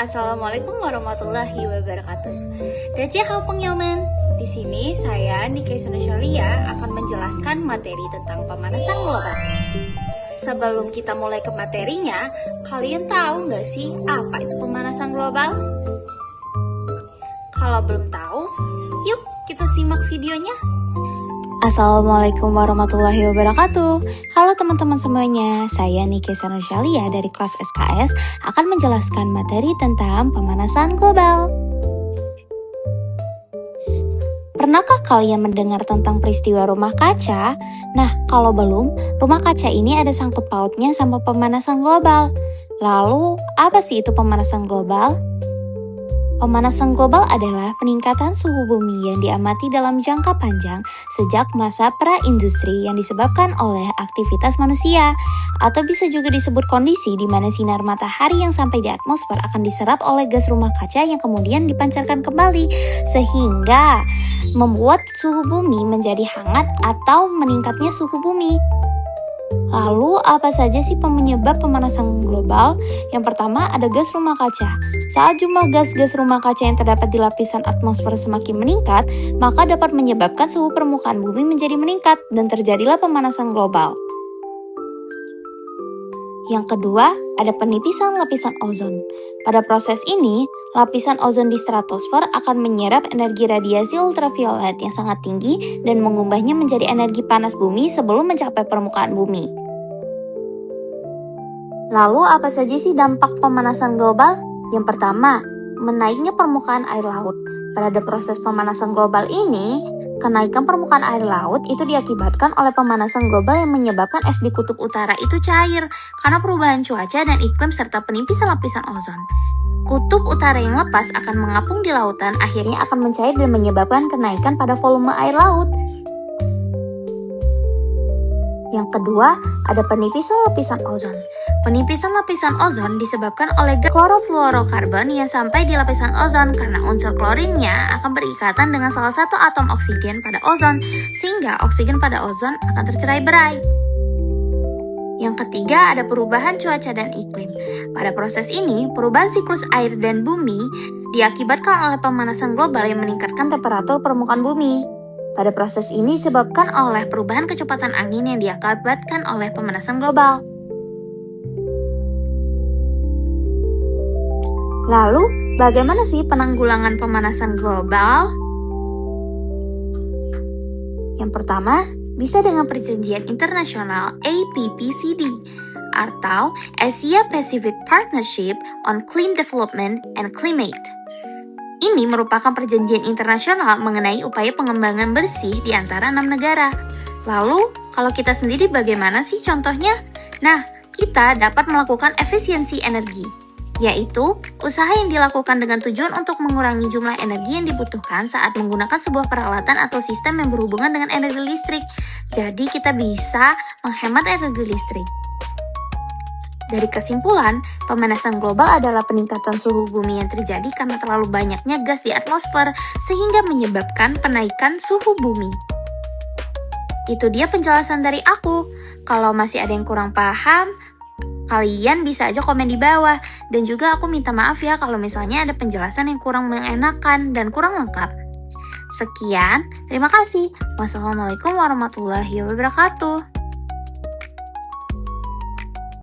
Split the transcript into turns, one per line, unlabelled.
Assalamualaikum warahmatullahi wabarakatuh. Dajiahau朋友们, di sini saya Nike Sanashalia akan menjelaskan materi tentang pemanasan global. Sebelum kita mulai ke materinya, kalian tahu nggak sih apa itu pemanasan global? Kalau belum tahu, yuk kita simak videonya.
Assalamualaikum warahmatullahi wabarakatuh. Halo teman-teman semuanya, saya Nike Sanashalia dari kelas SKS akan menjelaskan materi tentang pemanasan global. Pernahkah kalian mendengar tentang peristiwa rumah kaca? Nah, kalau belum, rumah kaca ini ada sangkut pautnya sama pemanasan global. Lalu, apa sih itu pemanasan global? Pemanasan global adalah peningkatan suhu bumi yang diamati dalam jangka panjang sejak masa pra-industri yang disebabkan oleh aktivitas manusia, atau bisa juga disebut kondisi di mana sinar matahari yang sampai di atmosfer akan diserap oleh gas rumah kaca yang kemudian dipancarkan kembali, sehingga membuat suhu bumi menjadi hangat atau meningkatnya suhu bumi. Lalu, apa saja sih penyebab pemanasan global? Yang pertama, ada gas rumah kaca. Saat jumlah gas-gas rumah kaca yang terdapat di lapisan atmosfer semakin meningkat, maka dapat menyebabkan suhu permukaan bumi menjadi meningkat dan terjadilah pemanasan global. Yang kedua, ada penipisan lapisan ozon. Pada proses ini, lapisan ozon di stratosfer akan menyerap energi radiasi ultraviolet yang sangat tinggi dan mengubahnya menjadi energi panas bumi sebelum mencapai permukaan bumi. Lalu, apa saja sih dampak pemanasan global? Yang pertama, menaiknya permukaan air laut. Pada proses pemanasan global ini, kenaikan permukaan air laut itu diakibatkan oleh pemanasan global yang menyebabkan es di kutub utara itu cair karena perubahan cuaca dan iklim serta penipisan lapisan ozon. Kutub utara yang lepas akan mengapung di lautan, akhirnya akan mencair dan menyebabkan kenaikan pada volume air laut. Yang kedua, ada penipisan lapisan ozon. Penipisan lapisan ozon disebabkan oleh gas klorofluorokarbon yang sampai di lapisan ozon karena unsur klorinnya akan berikatan dengan salah satu atom oksigen pada ozon, sehingga oksigen pada ozon akan tercerai-berai. Yang ketiga, ada perubahan cuaca dan iklim. Pada proses ini, perubahan siklus air dan bumi diakibatkan oleh pemanasan global yang meningkatkan temperatur permukaan bumi. Pada proses ini disebabkan oleh perubahan kecepatan angin yang diakibatkan oleh pemanasan global. Lalu, bagaimana sih penanggulangan pemanasan global? Yang pertama, bisa dengan perjanjian internasional APPCD atau Asia Pacific Partnership on Clean Development and Climate. Ini merupakan perjanjian internasional mengenai upaya pengembangan bersih di antara 6 negara. Lalu, kalau kita sendiri bagaimana sih contohnya? Nah, kita dapat melakukan efisiensi energi, yaitu usaha yang dilakukan dengan tujuan untuk mengurangi jumlah energi yang dibutuhkan saat menggunakan sebuah peralatan atau sistem yang berhubungan dengan energi listrik. Jadi, kita bisa menghemat energi listrik. Dari kesimpulan, pemanasan global adalah peningkatan suhu bumi yang terjadi karena terlalu banyaknya gas di atmosfer sehingga menyebabkan penaikan suhu bumi. Itu dia penjelasan dari aku. Kalau masih ada yang kurang paham, kalian bisa aja komen di bawah. Dan juga aku minta maaf ya kalau misalnya ada penjelasan yang kurang mengenakan dan kurang lengkap. Sekian, terima kasih. Wassalamualaikum warahmatullahi wabarakatuh.